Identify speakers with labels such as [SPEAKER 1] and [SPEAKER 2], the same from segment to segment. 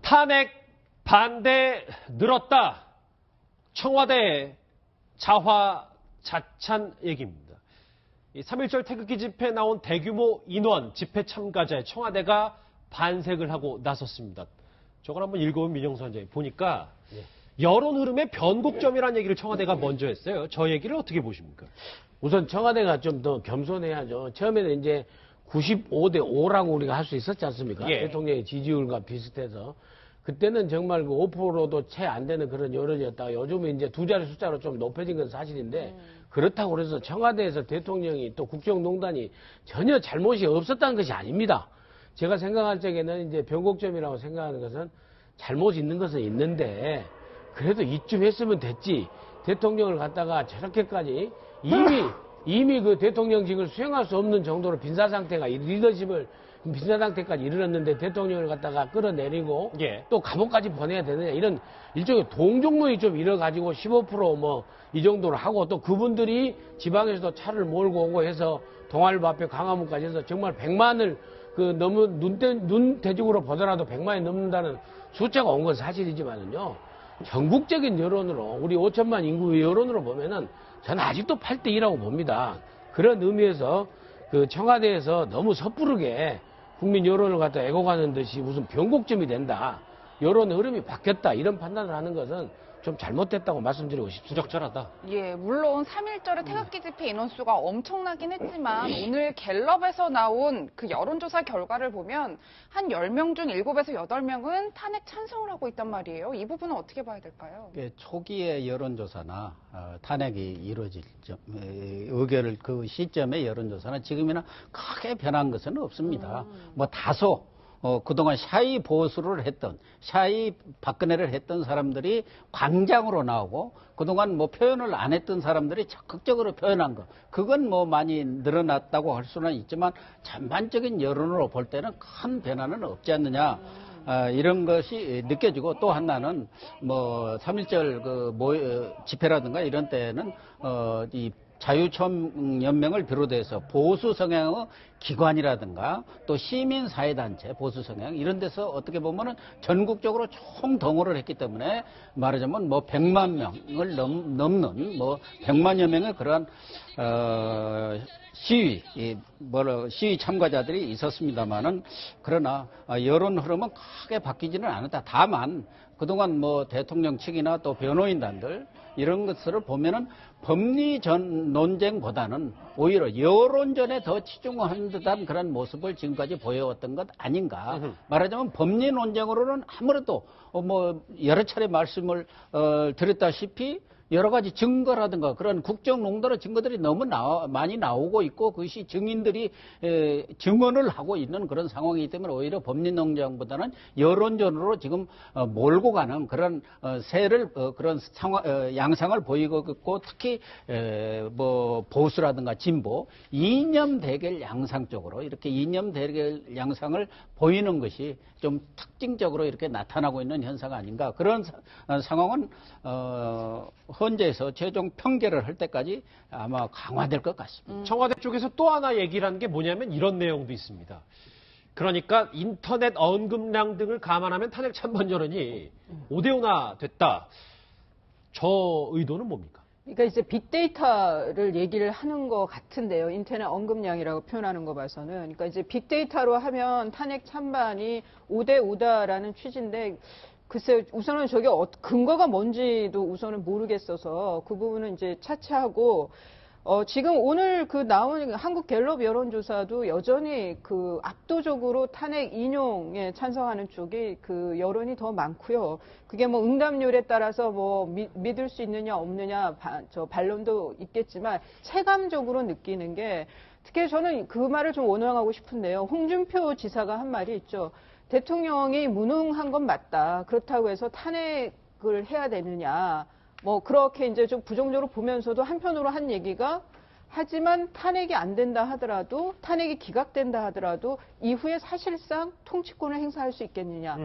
[SPEAKER 1] 탄핵 반대 늘었다. 청와대 자화자찬 얘기입니다. 3.1절 태극기 집회에 나온 대규모 인원 집회 참가자의 청와대가 반색을 하고 나섰습니다. 저걸 한번 읽어본 민영수 원장님 보니까 여론 흐름의 변곡점이라는 얘기를 청와대가 먼저 했어요. 저 얘기를 어떻게 보십니까?
[SPEAKER 2] 우선 청와대가 좀 더 겸손해야죠. 처음에는 이제 95대 5라고 우리가 할 수 있었지 않습니까?
[SPEAKER 1] 예.
[SPEAKER 2] 대통령의 지지율과 비슷해서. 그때는 정말 그 5%도 채 안 되는 그런 여론이었다가 요즘은 이제 두 자리 숫자로 좀 높아진 건 사실인데 그렇다고 그래서 청와대에서 대통령이 또 국정농단이 전혀 잘못이 없었다는 것이 아닙니다. 제가 생각할 적에는 이제 변곡점이라고 생각하는 것은 잘못이 있는 것은 있는데 그래도 이쯤 했으면 됐지. 대통령을 갖다가 저렇게까지 이미 그 대통령직을 수행할 수 없는 정도로 빈사 상태가 리더십을 빈사 상태까지 이르렀는데 대통령을 갖다가 끌어내리고 또 감옥까지 보내야 되느냐 이런 일종의 동종론이 좀 일어가지고 15% 이 정도로 하고 또 그분들이 지방에서도 차를 몰고 오고 해서 동아일보 앞에 강화문까지 해서 정말 100만을 그 너무 눈대중으로 보더라도 100만이 넘는다는 숫자가 온 건 사실이지만은요. 전국적인 여론으로 우리 5천만 인구 여론으로 보면은 저는 아직도 8대 2라고 봅니다. 그런 의미에서 그 청와대에서 너무 섣부르게 국민 여론을 갖다 애고가는 듯이 무슨 변곡점이 된다. 여론 흐름이 바뀌었다. 이런 판단을 하는 것은 좀 잘못됐다고 말씀드리고 싶습니다.
[SPEAKER 1] 부적절하다.
[SPEAKER 3] 예, 물론 3.1절의 태극기 집회 인원수가 엄청나긴 했지만 오늘 갤럽에서 나온 그 여론조사 결과를 보면 한 10명 중 7에서 8명은 탄핵 찬성을 하고 있단 말이에요. 이 부분은 어떻게 봐야 될까요?
[SPEAKER 4] 초기의 여론조사나 탄핵이 이루어질 의결을 그 시점의 여론조사는 지금이나 크게 변한 것은 없습니다. 다소 그동안 샤이 보수를 했던, 샤이 박근혜를 했던 사람들이 광장으로 나오고, 그동안 표현을 안 했던 사람들이 적극적으로 표현한 거, 그건 많이 늘어났다고 할 수는 있지만, 전반적인 여론으로 볼 때는 큰 변화는 없지 않느냐, 이런 것이 느껴지고, 또 하나는, 3.1절 집회라든가 이런 때는, 이 자유촌연맹을 비롯해서 보수 성향의 기관이라든가 또 시민사회단체 보수 성향 이런 데서 어떻게 보면은 전국적으로 총동원을 했기 때문에 말하자면 100만 명을 넘는 100만여 명의 그러한 시위 참가자들이 있었습니다만은 그러나 여론 흐름은 크게 바뀌지는 않았다. 다만 그동안 대통령 측이나 또 변호인단들 이런 것을 보면은 법리 전 논쟁보다는 오히려 여론전에 더 치중한 듯한 그런 모습을 지금까지 보여왔던 것 아닌가. 말하자면 법리 논쟁으로는 아무래도 여러 차례 말씀을 드렸다시피 여러 가지 증거라든가 그런 국정농단의 증거들이 너무 많이 나오고 있고 그것이 증인들이 증언을 하고 있는 그런 상황이기 때문에 오히려 법리 논쟁보다는 여론전으로 지금 몰고 가는 그런 세를 그런 양상을 보이고 있고 특히 보수라든가 진보 이념 대결 양상 쪽으로 이렇게 이념 대결 양상을 보이는 것이 좀 특징적으로 이렇게 나타나고 있는 현상 아닌가 그런 상황은 헌재에서 최종 평결을 할 때까지 아마 강화될 것 같습니다.
[SPEAKER 1] 청와대 쪽에서 또 하나 얘기를 한 게 뭐냐면 이런 내용도 있습니다. 그러니까 인터넷 언급량 등을 감안하면 탄핵 찬반 여론이 5대5나 됐다. 저 의도는 뭡니까?
[SPEAKER 5] 그러니까 이제 빅데이터를 얘기를 하는 것 같은데요. 인터넷 언급량이라고 표현하는 거 봐서는. 그러니까 이제 빅데이터로 하면 탄핵 찬반이 5대5다라는 취지인데 글쎄요, 우선은 저게 근거가 뭔지도 우선은 모르겠어서 그 부분은 이제 차치하고, 지금 오늘 나온 한국 갤럽 여론조사도 여전히 압도적으로 탄핵 인용에 찬성하는 쪽이 여론이 더 많고요. 그게 응답률에 따라서 믿을 수 있느냐 없느냐 반론도 있겠지만 체감적으로 느끼는 게 특히 저는 그 말을 좀 원망하고 싶은데요. 홍준표 지사가 한 말이 있죠. 대통령이 무능한 건 맞다. 그렇다고 해서 탄핵을 해야 되느냐. 그렇게 이제 좀 부정적으로 보면서도 한편으로 한 얘기가 하지만 탄핵이 안 된다 하더라도 탄핵이 기각된다 하더라도 이후에 사실상 통치권을 행사할 수 있겠느냐.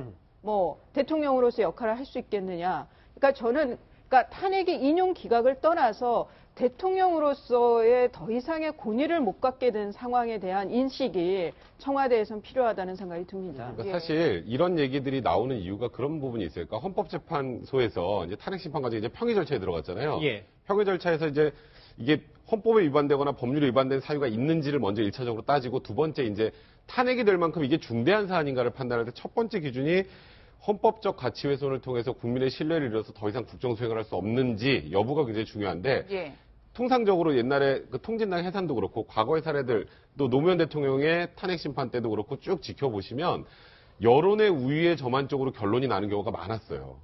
[SPEAKER 5] 대통령으로서 역할을 할 수 있겠느냐. 그러니까 저는 그러니까 탄핵이 인용 기각을 떠나서 대통령으로서의 더 이상의 권위를 못 갖게 된 상황에 대한 인식이 청와대에선 필요하다는 생각이 듭니다.
[SPEAKER 6] 그러니까 사실 이런 얘기들이 나오는 이유가 그런 부분이 있어요. 그러니까 헌법재판소에서 이제 탄핵 심판 과정에 이제 평의 절차에 들어갔잖아요.
[SPEAKER 1] 예.
[SPEAKER 6] 평의 절차에서 이제 이게 헌법에 위반되거나 법률에 위반된 사유가 있는지를 먼저 1차적으로 따지고 두 번째 이제 탄핵이 될 만큼 이게 중대한 사안인가를 판단할 때 첫 번째 기준이 헌법적 가치 훼손을 통해서 국민의 신뢰를 잃어서 더 이상 국정 수행을 할 수 없는지 여부가 굉장히 중요한데
[SPEAKER 3] 예.
[SPEAKER 6] 통상적으로 옛날에 그 통진당 해산도 그렇고 과거의 사례들 또 노무현 대통령의 탄핵 심판 때도 그렇고 쭉 지켜보시면 여론의 우위에 저만적으로 결론이 나는 경우가 많았어요.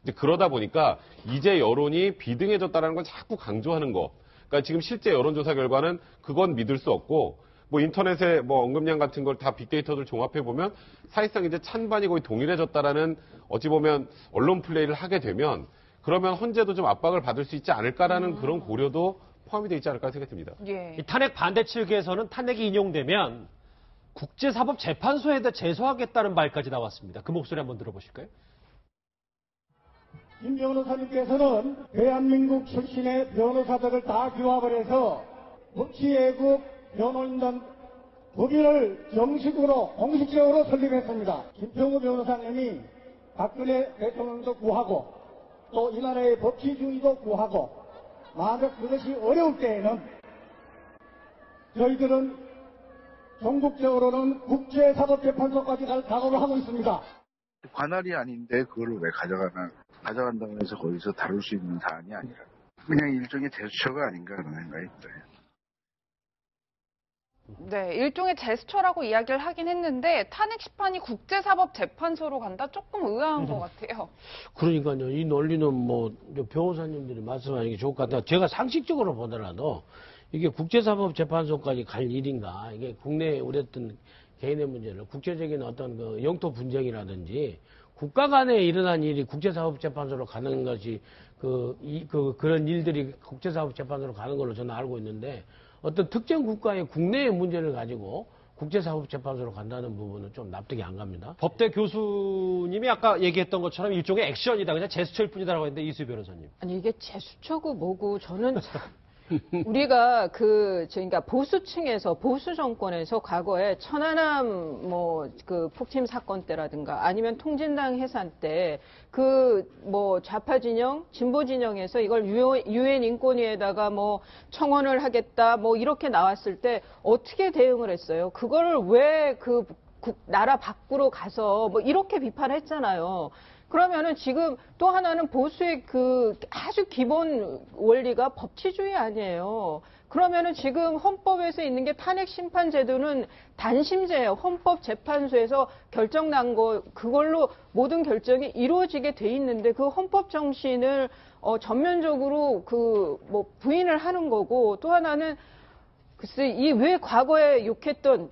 [SPEAKER 6] 이제 그러다 보니까 이제 여론이 비등해졌다는 걸 자꾸 강조하는 거. 그러니까 지금 실제 여론조사 결과는 그건 믿을 수 없고 뭐 인터넷에 뭐 언급량 같은 걸 다 빅데이터들 종합해 보면 사실상 이제 찬반이 거의 동일해졌다라는 어찌 보면 언론 플레이를 하게 되면 그러면 헌재도 좀 압박을 받을 수 있지 않을까라는 그런 고려도 포함이 되어 있지 않을까 생각이 듭니다.
[SPEAKER 3] 예.
[SPEAKER 1] 이 탄핵 반대 측에서는 탄핵이 인용되면 국제사법재판소에다 제소하겠다는 말까지 나왔습니다. 그 목소리 한번 들어보실까요?
[SPEAKER 7] 김 변호사님께서는 대한민국 출신의 변호사들을 다 규합을 해서 법치외국 변호인단 법인을 정식으로 공식적으로 설립했습니다. 김평우 변호사님이 박근혜 대통령도 구하고 또 이 나라의 법치주의도 구하고 만약 그것이 어려울 때에는 저희들은 전국적으로는 국제사법재판소까지 갈 각오를 하고 있습니다.
[SPEAKER 8] 관할이 아닌데 그걸 왜 가져간다고 해서 거기서 다룰 수 있는 사안이 아니라 그냥 일종의 제스처가 아닌가 그런 생각이 들어요.
[SPEAKER 3] 네, 일종의 제스처라고 이야기를 하긴 했는데 탄핵 심판이 국제사법재판소로 간다 조금 의아한 것 같아요.
[SPEAKER 2] 그러니까요. 이 논리는 뭐 변호사님들이 말씀하는 게 좋을 것 같아요. 제가 상식적으로 보더라도 이게 국제사법재판소까지 갈 일인가. 이게 국내에 우리 어떤 개인의 문제를 국제적인 어떤 그 영토 분쟁이라든지 국가 간에 일어난 일이 국제사법재판소로 가는 것이 그런 일들이 국제사법재판소로 가는 걸로 저는 알고 있는데 어떤 특정 국가의 국내의 문제를 가지고 국제사법재판소로 간다는 부분은 좀 납득이 안 갑니다.
[SPEAKER 1] 법대 교수님이 아까 얘기했던 것처럼 일종의 액션이다. 그냥 제스처일 뿐이다라고 했는데 이수희 변호사님.
[SPEAKER 5] 아니 이게 제스처고 뭐고 저는 참 우리가 그러니까 보수층에서 보수 정권에서 과거에 천안함 뭐 그 폭침 사건 때라든가 아니면 통진당 해산 때 그 뭐 좌파 진영, 진보 진영에서 이걸 유엔 인권위에다가 뭐 청원을 하겠다 뭐 이렇게 나왔을 때 어떻게 대응을 했어요? 그거를 왜 나라 밖으로 가서 뭐 이렇게 비판했잖아요. 그러면은 지금 또 하나는 보수의 그 아주 기본 원리가 법치주의 아니에요. 그러면은 지금 헌법에서 있는 게 탄핵 심판 제도는 단심제예요. 헌법재판소에서 결정 난 거 그걸로 모든 결정이 이루어지게 돼 있는데 그 헌법 정신을 전면적으로 뭐 부인을 하는 거고 또 하나는 글쎄, 왜 과거에 욕했던,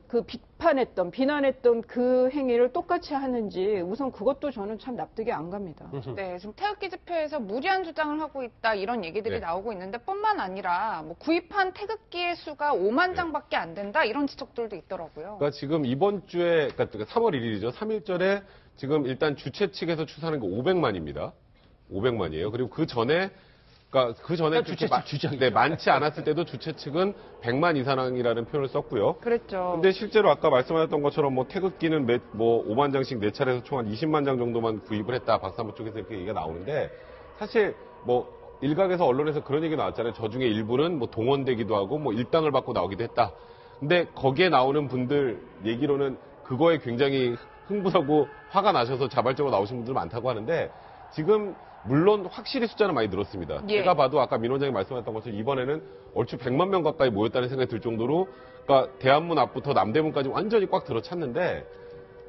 [SPEAKER 5] 비난했던 그 행위를 똑같이 하는지 우선 그것도 저는 참 납득이 안 갑니다.
[SPEAKER 3] 네, 지금 태극기 집회에서 무리한 주장을 하고 있다 이런 얘기들이
[SPEAKER 6] 네.
[SPEAKER 3] 나오고 있는데 뿐만 아니라 뭐 구입한 태극기의 수가 5만 장밖에 안 된다 이런 지적들도 있더라고요.
[SPEAKER 6] 그러니까 지금 이번 주에, 그러니까 3월 1일이죠. 3일절에 지금 일단 주최 측에서 추산한 게 500만입니다. 500만이에요. 그리고 그 전에
[SPEAKER 1] 주최 측 주장이죠.
[SPEAKER 6] 네, 많지 않았을 때도 주최 측은 100만 이상이라는 표현을 썼고요.
[SPEAKER 3] 그랬죠.
[SPEAKER 6] 근데 실제로 아까 말씀하셨던 것처럼 뭐 태극기는 5만 장씩 4차례에서 총 한 20만 장 정도만 구입을 했다. 박사모 쪽에서 이렇게 얘기가 나오는데 사실 뭐 일각에서 언론에서 그런 얘기 나왔잖아요. 저 중에 일부는 뭐 동원되기도 하고 뭐 일당을 받고 나오기도 했다. 근데 거기에 나오는 분들 얘기로는 그거에 굉장히 흥분하고 화가 나셔서 자발적으로 나오신 분들 많다고 하는데 지금 물론 확실히 숫자는 많이 늘었습니다.
[SPEAKER 3] 예.
[SPEAKER 6] 제가 봐도 아까 민 원장이 말씀하셨던 것처럼 이번에는 얼추 100만 명 가까이 모였다는 생각이 들 정도로 그러니까 대한문 앞부터 남대문까지 완전히 꽉 들어찼는데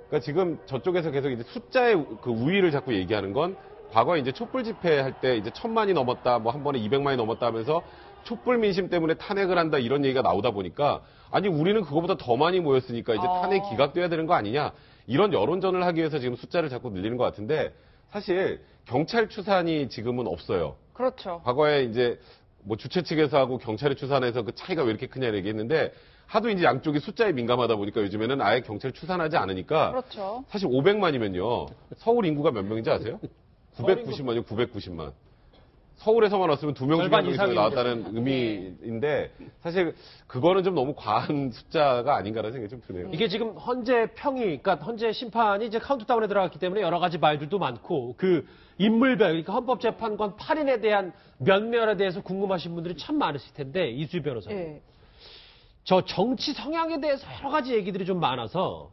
[SPEAKER 6] 그러니까 지금 저쪽에서 계속 이제 숫자의 그 우위를 자꾸 얘기하는 건 과거에 이제 촛불 집회 할 때 이제 1000만이 넘었다 뭐 한 번에 200만이 넘었다 하면서 촛불 민심 때문에 탄핵을 한다 이런 얘기가 나오다 보니까 아니 우리는 그거보다 더 많이 모였으니까 이제 탄핵 기각돼야 되는 거 아니냐 이런 여론전을 하기 위해서 지금 숫자를 자꾸 늘리는 것 같은데 사실 경찰 추산이 지금은 없어요.
[SPEAKER 3] 그렇죠.
[SPEAKER 6] 과거에 이제 뭐 주최 측에서 하고 경찰이 추산해서 그 차이가 왜 이렇게 크냐 얘기했는데 하도 이제 양쪽이 숫자에 민감하다 보니까 요즘에는 아예 경찰 추산하지 않으니까
[SPEAKER 3] 그렇죠.
[SPEAKER 6] 사실 500만이면요. 서울 인구가 몇 명인지 아세요? 990만이요. 990만. 서울에서만 왔으면 2명 중에
[SPEAKER 1] 절반
[SPEAKER 6] 1명 이상이
[SPEAKER 1] 이상이
[SPEAKER 6] 나왔다는 의미인데 사실 그거는 좀 너무 과한 숫자가 아닌가라는 생각이 좀 드네요.
[SPEAKER 1] 이게 지금 헌재 평이, 그러니까 헌재 심판이 이제 카운트다운에 들어갔기 때문에 여러 가지 말들도 많고 그 인물별, 그러니까 헌법재판관 8인에 대한 면면에 대해서 궁금하신 분들이 참 많으실 텐데 이수희 변호사님.
[SPEAKER 5] 예.
[SPEAKER 1] 저 정치 성향에 대해서 여러 가지 얘기들이 좀 많아서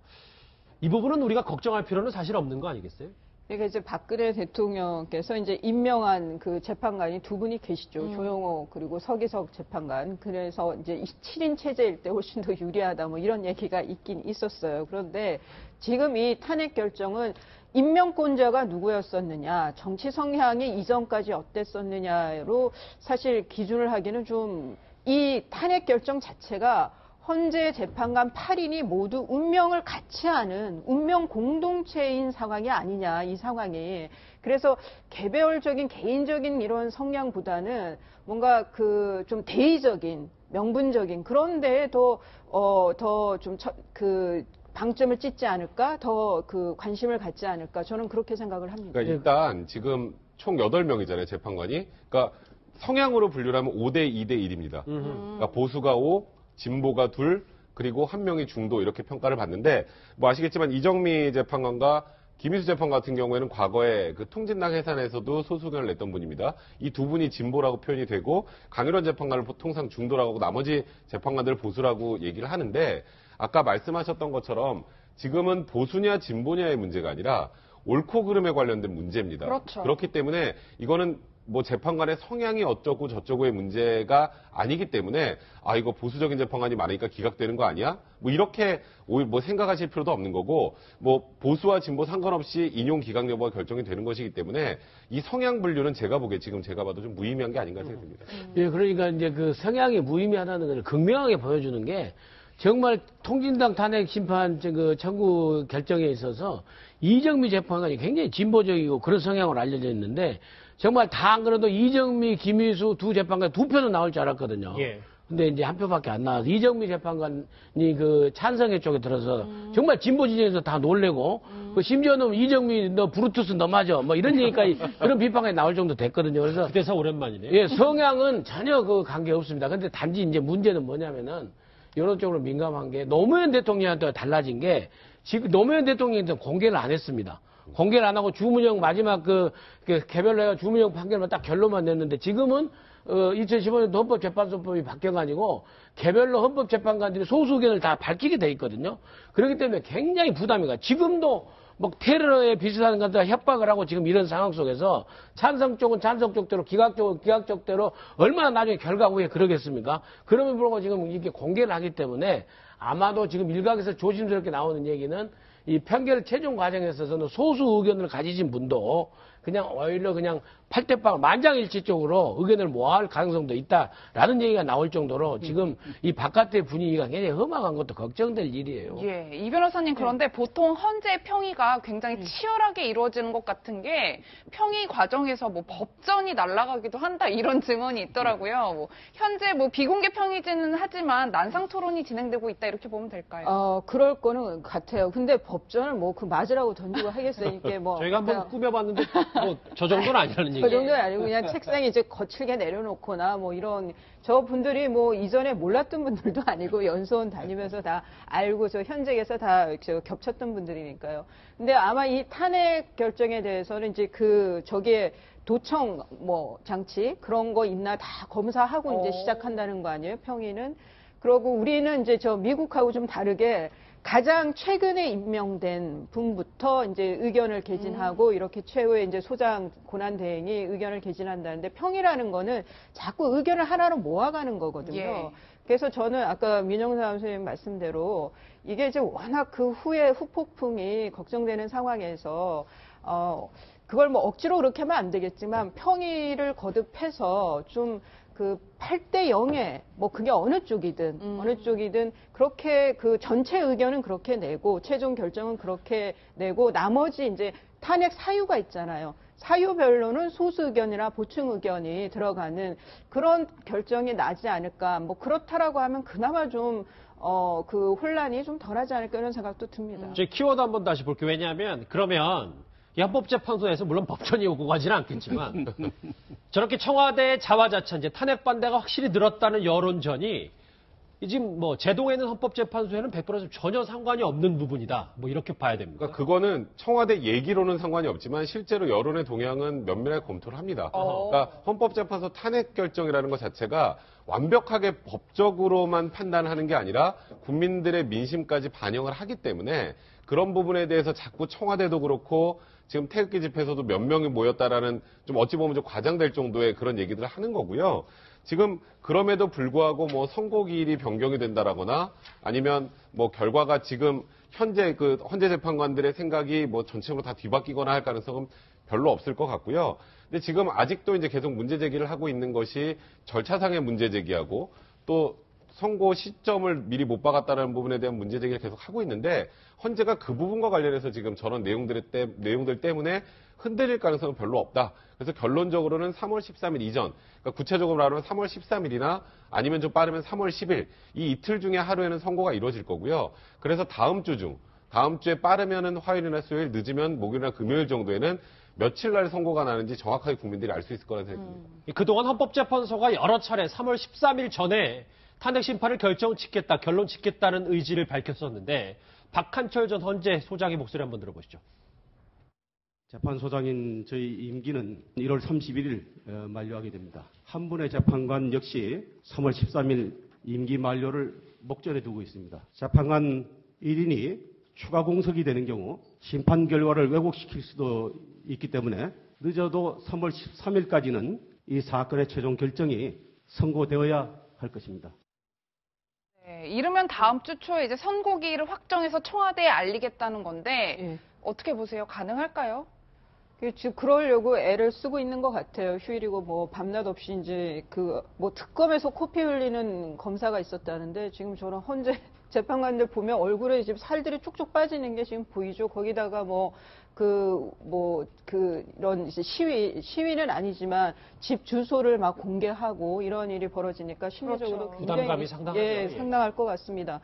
[SPEAKER 1] 이 부분은 우리가 걱정할 필요는 사실 없는 거 아니겠어요?
[SPEAKER 5] 그러니까 이제 박근혜 대통령께서 이제 임명한 그 재판관이 2분이 계시죠. 조영호 그리고 서기석 재판관. 그래서 이제 7인 체제일 때 훨씬 더 유리하다 뭐 이런 얘기가 있긴 있었어요. 그런데 지금 이 탄핵 결정은 임명권자가 누구였었느냐, 정치 성향이 이전까지 어땠었느냐로 사실 기준을 하기는 좀 이 탄핵 결정 자체가 헌재 재판관 8인이 모두 운명을 같이 하는 운명 공동체인 상황이 아니냐, 이 상황이. 그래서 개별적인 개인적인 이런 성향보다는 뭔가 그 좀 대의적인 명분적인 그런 데에 더 좀 그 방점을 찍지 않을까, 더 그 관심을 갖지 않을까, 저는 그렇게 생각을 합니다.
[SPEAKER 6] 그러니까 일단 지금 총 8명이잖아요, 재판관이. 그러니까 성향으로 분류를 하면 5대 2대 1입니다. 그러니까 보수가 5, 진보가 2, 그리고 1명이 중도 이렇게 평가를 받는데 뭐 아시겠지만 이정미 재판관과 김희수 재판관 같은 경우에는 과거에 그 통진당 해산에서도 소수 의견을 냈던 분입니다. 이 2분이 진보라고 표현이 되고 강일원 재판관을 통상 중도라고 하고 나머지 재판관들을 보수라고 얘기를 하는데 아까 말씀하셨던 것처럼 지금은 보수냐 진보냐의 문제가 아니라 옳고 그름에 관련된 문제입니다.
[SPEAKER 3] 그렇죠.
[SPEAKER 6] 그렇기 때문에 이거는 뭐 재판관의 성향이 어쩌고 저쩌고의 문제가 아니기 때문에 아 이거 보수적인 재판관이 많으니까 기각되는 거 아니야? 뭐 이렇게 뭐 생각하실 필요도 없는 거고 뭐 보수와 진보 상관없이 인용 기각 여부가 결정이 되는 것이기 때문에 이 성향 분류는 제가 보기에 지금 제가 봐도 좀 무의미한 게 아닌가 생각됩니다.
[SPEAKER 2] 예, 그러니까 이제 그 성향이 무의미하다는 걸 극명하게 보여주는 게 정말 통진당 탄핵 심판 그 청구 결정에 있어서 이정미 재판관이 굉장히 진보적이고 그런 성향으로 알려져 있는데 정말 다 안 그래도 이정미, 김희수 두 재판관 2표는 나올 줄 알았거든요.
[SPEAKER 1] 예.
[SPEAKER 2] 근데 이제 1표밖에 안 나와서 이정미 재판관이 그 찬성회 쪽에 들어서 정말 진보 진영에서 다 놀래고 그 심지어는 이정미 너 브루투스 너 맞아 뭐 이런 얘기까지 그런 비판까지 나올 정도 됐거든요. 그래서
[SPEAKER 1] 그때서 오랜만이네요.
[SPEAKER 2] 예, 성향은 전혀 그 관계 없습니다. 근데 단지 이제 문제는 뭐냐면은 여론적으로 민감한 게 노무현 대통령한테 달라진 게 지금 노무현 대통령이 공개를 안 했습니다. 공개를 안 하고 주문형 마지막 그 개별로 해가 주문형 판결만 딱 결론만 냈는데 지금은 2015년도 헌법재판소법이 바뀌어가지고 개별로 헌법재판관들이 소수 의견을 다 밝히게 돼 있거든요. 그렇기 때문에 굉장히 부담이 가요. 지금도 뭐 테러에 비슷한 것들 협박을 하고 지금 이런 상황 속에서 찬성 쪽은 찬성 쪽대로 기각 쪽은 기각 쪽대로 얼마나 나중에 결과 후에 그러겠습니까? 그러면 불구하고 지금 이게 공개를 하기 때문에 아마도 지금 일각에서 조심스럽게 나오는 얘기는 이 판결 최종 과정에 있어서는 소수 의견을 가지신 분도 그냥 오히려 그냥 8대8 만장일치 쪽으로 의견을 모아할 가능성도 있다라는 얘기가 나올 정도로 지금 이 바깥의 분위기가 굉장히 험악한 것도 걱정될 일이에요.
[SPEAKER 3] 예, 이 변호사님 그런데 보통 헌재 평의가 굉장히 치열하게 이루어지는 것 같은 게 평의 과정에서 뭐 법전이 날아가기도 한다 이런 증언이 있더라고요. 뭐 현재 뭐 비공개 평의제는 하지만 난상 토론이 진행되고 있다 이렇게 보면 될까요?
[SPEAKER 5] 그럴 거는 같아요. 근데 법전을 뭐 그 맞으라고 던지고 하겠어요. 이게 뭐
[SPEAKER 1] 저희가 한번
[SPEAKER 5] 그냥
[SPEAKER 1] 꾸며봤는데 뭐 저 정도는 아니라는 얘기예요.
[SPEAKER 5] 그 정도는 아니고 그냥 책상에 이제 거칠게 내려놓거나 뭐 이런 저 분들이 뭐 이전에 몰랐던 분들도 아니고 연수원 다니면서 다 알고 저 현직에서 다 겹쳤던 분들이니까요. 근데 아마 이 탄핵 결정에 대해서는 이제 그 저기에 도청 뭐 장치 그런 거 있나 다 검사하고 이제 시작한다는 거 아니에요? 평의는. 그러고 우리는 이제 저 미국하고 좀 다르게 가장 최근에 임명된 분부터 이제 의견을 개진하고 이렇게 최후의 이제 소장 고난대행이 의견을 개진한다는데 평이라는 거는 자꾸 의견을 하나로 모아가는 거거든요.
[SPEAKER 3] 예.
[SPEAKER 5] 그래서 저는 아까 민영삼 선생님 말씀대로 이게 이제 워낙 그 후에 후폭풍이 걱정되는 상황에서 그걸 뭐 억지로 그렇게 하면 안 되겠지만 평의를 거듭해서 좀 그 8대 0에 뭐 그게 어느 쪽이든 그렇게 그 전체 의견은 그렇게 내고 최종 결정은 그렇게 내고 나머지 이제 탄핵 사유가 있잖아요. 사유별로는 소수 의견이나 보충 의견이 들어가는 그런 결정이 나지 않을까. 뭐 그렇다라고 하면 그나마 좀 그 혼란이 좀 덜하지 않을까 이런 생각도 듭니다.
[SPEAKER 1] 제 키워드 한번 다시 볼게요. 왜냐하면 그러면 이 헌법재판소에서 물론 법전이 오고 가지는 않겠지만 저렇게 청와대의 자화자찬, 이제 탄핵 반대가 확실히 늘었다는 여론전이 지금 뭐 제동에는 헌법재판소에는 100% 전혀 상관이 없는 부분이다. 뭐 이렇게 봐야 됩니다.
[SPEAKER 6] 그러니까 그거는 청와대 얘기로는 상관이 없지만 실제로 여론의 동향은 면밀하게 검토를 합니다. 그러니까 헌법재판소 탄핵 결정이라는 것 자체가 완벽하게 법적으로만 판단하는 게 아니라 국민들의 민심까지 반영을 하기 때문에 그런 부분에 대해서 자꾸 청와대도 그렇고 지금 태극기 집회에서도 몇 명이 모였다라는 좀 어찌 보면 좀 과장될 정도의 그런 얘기들을 하는 거고요. 지금 그럼에도 불구하고 뭐 선고기일이 변경이 된다라거나 아니면 뭐 결과가 지금 현재 그 헌재 재판관들의 생각이 뭐 전체적으로 다 뒤바뀌거나 할 가능성은 별로 없을 것 같고요. 근데 지금 아직도 이제 계속 문제 제기를 하고 있는 것이 절차상의 문제 제기하고 또 선고 시점을 미리 못 박았다는 부분에 대한 문제 제기를 계속 하고 있는데 헌재가 그 부분과 관련해서 지금 저런 내용들 때문에 흔들릴 가능성은 별로 없다. 그래서 결론적으로는 3월 13일 이전, 그러니까 구체적으로 말하면 3월 13일이나 아니면 좀 빠르면 3월 10일 이 이틀 중에 하루에는 선고가 이루어질 거고요. 그래서 다음 주에 빠르면은 화요일이나 수요일, 늦으면 목요일이나 금요일 정도에는 며칠 날 선고가 나는지 정확하게 국민들이 알 수 있을 거라는 생각입니다.
[SPEAKER 1] 그동안 헌법재판소가 여러 차례 3월 13일 전에 탄핵 심판을 결론 짓겠다는 의지를 밝혔었는데 박한철 전 헌재 소장의 목소리 한번 들어보시죠.
[SPEAKER 9] 재판소장인 저희 임기는 1월 31일 만료하게 됩니다. 한 분의 재판관 역시 3월 13일 임기 만료를 목전에 두고 있습니다. 재판관 1인이 추가 공석이 되는 경우 심판 결과를 왜곡시킬 수도 있기 때문에 늦어도 3월 13일까지는 이 사건의 최종 결정이 선고되어야 할 것입니다.
[SPEAKER 3] 네, 이르면 다음 주 초에 이제 선고기일을 확정해서 청와대에 알리겠다는 건데
[SPEAKER 5] 예.
[SPEAKER 3] 어떻게 보세요? 가능할까요?
[SPEAKER 5] 지금 그러려고 애를 쓰고 있는 것 같아요. 휴일이고 뭐 밤낮 없이 이제 그 뭐 특검에서 코피 흘리는 검사가 있었다는데 지금 저런 헌재 재판관들 보면 얼굴에 지금 살들이 쭉쭉 빠지는 게 지금 보이죠. 거기다가 이런 이제 시위는 아니지만 집 주소를 막 공개하고 이런 일이 벌어지니까 심리적으로
[SPEAKER 3] 그렇죠.
[SPEAKER 5] 굉장히
[SPEAKER 1] 부담감이 상당하죠.
[SPEAKER 5] 예, 상당할 것 같습니다.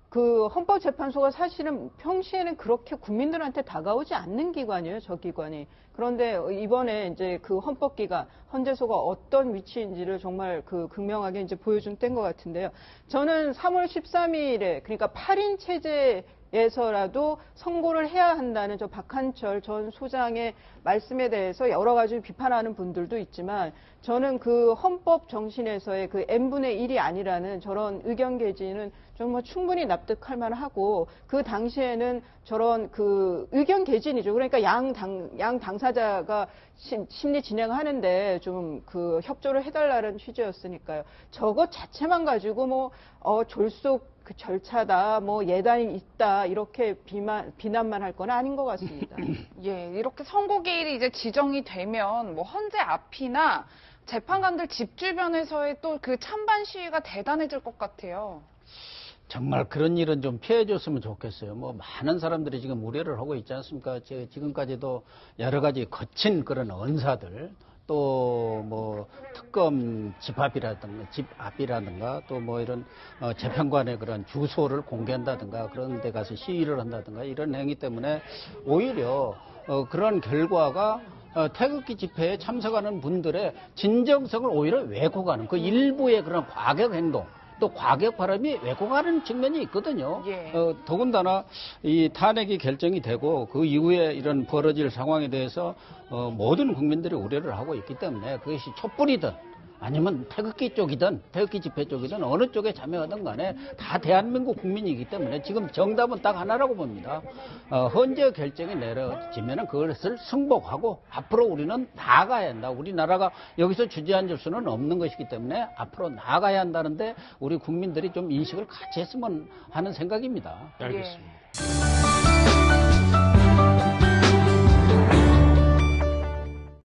[SPEAKER 5] 그 헌법재판소가 사실은 평시에는 그렇게 국민들한테 다가오지 않는 기관이에요, 저 기관이. 그런데 이번에 이제 그 헌법기관, 헌재소가 어떤 위치인지를 정말 그 극명하게 이제 보여준 때인 것 같은데요. 저는 3월 13일에, 그러니까 8인 체제에서라도 선고를 해야 한다는 저 박한철 전 소장의 말씀에 대해서 여러 가지 비판하는 분들도 있지만 저는 그 헌법 정신에서의 그 n분의 1이 아니라는 저런 의견 개진은 정말 충분히 납득할 만하고 그 당시에는 저런 그 의견 개진이죠. 그러니까 양 당사자가 심리 진행하는데 좀 그 협조를 해달라는 취지였으니까요. 저것 자체만 가지고 졸속 그 절차다, 예단이 있다 이렇게 비난만 할 건 아닌 것 같습니다.
[SPEAKER 3] 예, 이렇게 선고기일이 이제 지정이 되면 헌재 앞이나 재판관들 집 주변에서의 또 그 찬반 시위가 대단해질 것 같아요.
[SPEAKER 4] 정말 그런 일은 좀 피해줬으면 좋겠어요. 많은 사람들이 지금 우려를 하고 있지 않습니까? 지금까지도 여러 가지 거친 그런 언사들, 또 특검 집 앞이라든가 또 이런 재판관의 그런 주소를 공개한다든가 그런 데 가서 시위를 한다든가 이런 행위 때문에 오히려 그런 결과가 태극기 집회에 참석하는 분들의 진정성을 오히려 왜곡하는 그 일부의 그런 과격 행동, 또 과격 발언이 왜곡하는 측면이 있거든요.
[SPEAKER 3] 예.
[SPEAKER 4] 더군다나 이 탄핵이 결정이 되고 그 이후에 이런 벌어질 상황에 대해서 모든 국민들이 우려를 하고 있기 때문에 그것이 촛불이든 아니면 태극기 쪽이든 태극기 집회 쪽이든 어느 쪽에 참여하든 간에 다 대한민국 국민이기 때문에 지금 정답은 딱 하나라고 봅니다. 헌재 결정이 내려지면 그것을 승복하고 앞으로 우리는 나아가야 한다. 우리나라가 여기서 주저앉을 수는 없는 것이기 때문에 앞으로 나아가야 한다는데 우리 국민들이 좀 인식을 같이 했으면 하는 생각입니다.
[SPEAKER 1] 알겠습니다.
[SPEAKER 3] 예.